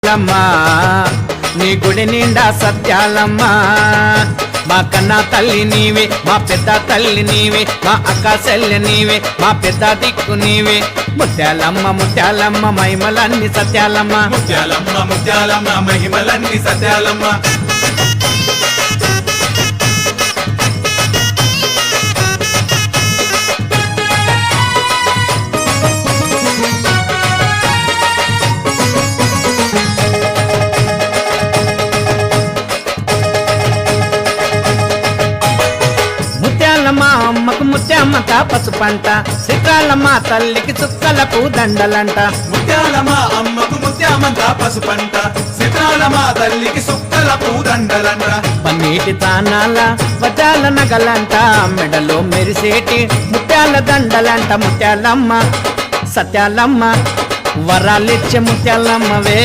ఎల్లమ్మ నీ గుడి నిండా సత్యాలమ్మ మా కన్నా తల్లి నీవే మా పెద్ద తల్లి నీవే మా అక్క చెల్లి నీవే మా పెద్ద దిక్కు నీవే ముత్యాలమ్మ ముత్యాలమ్మ మహిమలన్నీ సత్యాలమ్మ ముత్యాలమ్మ ముత్యాలమ్మ మహిమలన్నీ సత్యాలమ్మ ముత్యాలమ్మ అమ్మకు ముత్యామ్మత పసుపంట చిత్రాలమ్మ తల్లికి చుక్కలకు దండలంట ముత్యాలమ్మ అమ్మకు ముత్యామంత పసుపంట సితాలమ్మ తల్లికి సుక్కల పూదండలంట పన్నీటి తానాల వజాల నగలంట మెడలో మెరిసేటి ముత్యాల దండలంట ముత్యాలమ్మ సత్యాలమ్మ వరాలిచ్చే ముత్యాలమ్మవే